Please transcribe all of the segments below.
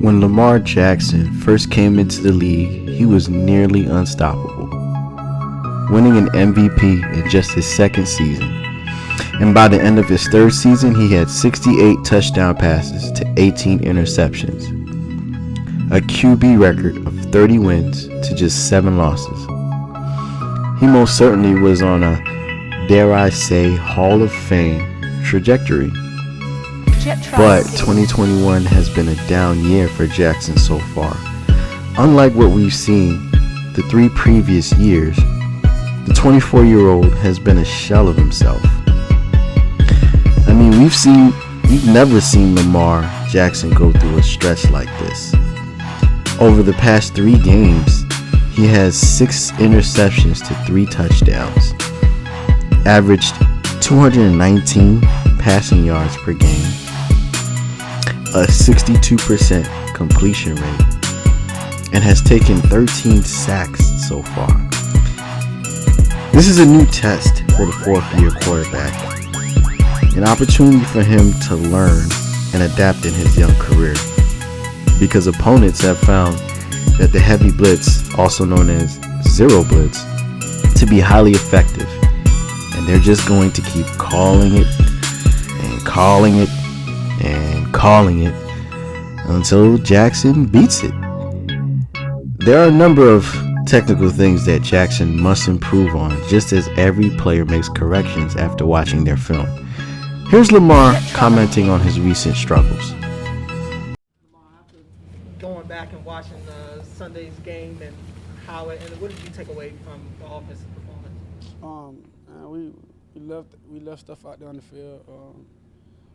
When Lamar Jackson first came into the league, he was nearly unstoppable, winning an MVP in just his second season. And by the end of his third season, he had 68 touchdown passes to 18 interceptions, a QB record of 30 wins to just 7 losses. He most certainly was on a, dare I say, Hall of Fame trajectory. But 2021 has been a down year for Jackson so far. Unlike what we've seen the 3 previous years, the 24-year-old has been a shell of himself. I mean, we've never seen Lamar Jackson go through a stretch like this. Over the past 3 games, he has 6 interceptions to 3 touchdowns, averaged 219 passing yards per game, a 62% completion rate, and has taken 13 sacks so far. This is a new test for the 4th-year quarterback, an opportunity for him to learn and adapt in his young career, because opponents have found that the heavy blitz, also known as zero blitz, to be highly effective, and they're just going to keep calling it and calling it and calling it until Jackson beats it. There are a number of technical things that Jackson must improve on, just as every player makes corrections after watching their film. Here's Lamar commenting on his recent struggles. Going back and watching Sunday's game and what did you take away from the offensive performance? We left stuff out there on the field.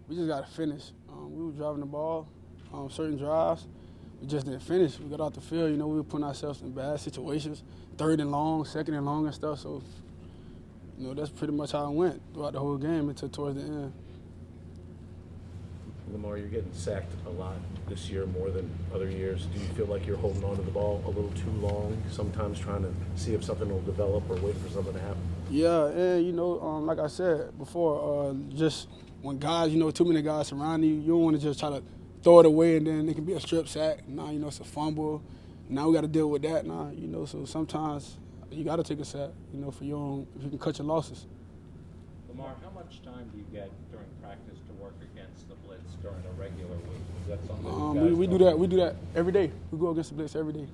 We just got to finish. We were driving the ball on certain drives. We just didn't finish. We got out the field. We were putting ourselves in bad situations, 3rd and long, 2nd and long and stuff. So, that's pretty much how it went throughout the whole game until towards the end. Lamar, you're getting sacked a lot this year, more than other years. Do you feel like you're holding on to the ball a little too long, sometimes trying to see if something will develop or wait for something to happen? Yeah, and, like I said before, just when guys, too many guys surround you, you don't want to just try to throw it away and then it can be a strip sack. Now, it's a fumble. Now we got to deal with that now, so sometimes you got to take a sack, for your own, if you can cut your losses. Lamar, how much time do you get during practice to work against the blitz during a regular week? Is that something we do that every day. We go against the blitz every day.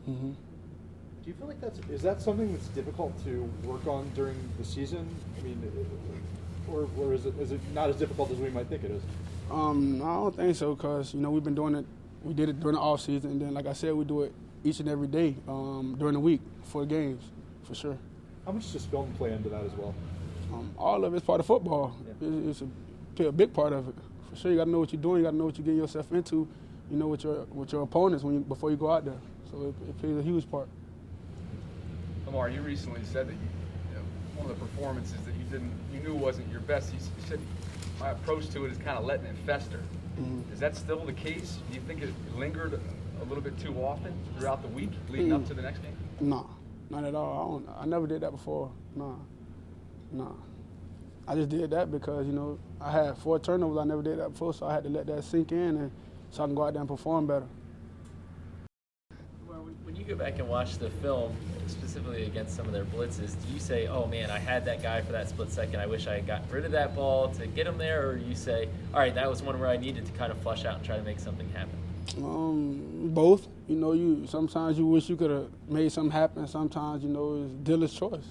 Mm-hmm. Do you feel like is that something that's difficult to work on during the season? I mean, or is it not as difficult as we might think it is? I don't think so, because we've been doing it. We did it during the off season, and then like I said, we do it each and every day during the week for the games, for sure. How much does film play into that as well? All of it's part of football. Yeah. It's a big part of it. For sure, you got to know what you're doing. You got to know what you're getting yourself into. With your opponents before you go out there. So it plays a huge part. Lamar, you recently said that one of the performances that you knew wasn't your best. You said my approach to it is kind of letting it fester. Mm-hmm. Is that still the case? Do you think it lingered a little bit too often throughout the week leading up to the next game? No, not at all. I never did that before. No. I just did that because, I had 4 turnovers. I never did that before, so I had to let that sink in and so I can go out there and perform better. Well, when you go back and watch the film, specifically against some of their blitzes, do you say, oh man, I had that guy for that split second, I wish I had gotten rid of that ball to get him there, or do you say, all right, that was one where I needed to kind of flush out and try to make something happen? Both. Sometimes you wish you could have made something happen. Sometimes, it's dealer's choice.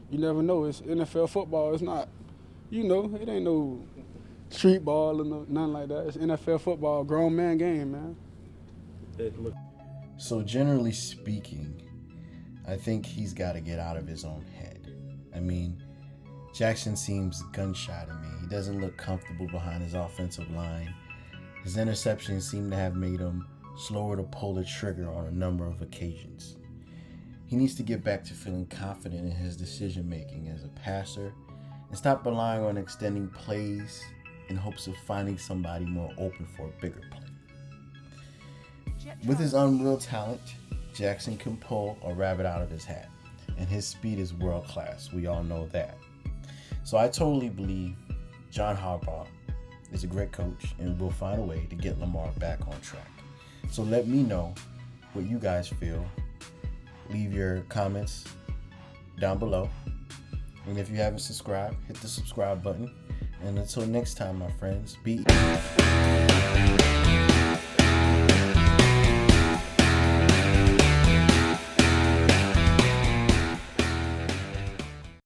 You never know. It's NFL football. It's not, it ain't no street ball or nothing like that. It's NFL football, grown man game, man. So generally speaking, I think he's got to get out of his own head. I mean, Jackson seems gun-shy to me. He doesn't look comfortable behind his offensive line. His interceptions seem to have made him slower to pull the trigger on a number of occasions. He needs to get back to feeling confident in his decision-making as a passer and stop relying on extending plays in hopes of finding somebody more open for a bigger play. With his unreal talent, Jackson can pull a rabbit out of his hat, and his speed is world-class. We all know that. So I totally believe John Harbaugh is a great coach, and will find a way to get Lamar back on track. So let me know what you guys feel. Leave your comments down below. And if you haven't subscribed, hit the subscribe button. And until next time, my friends, be easy.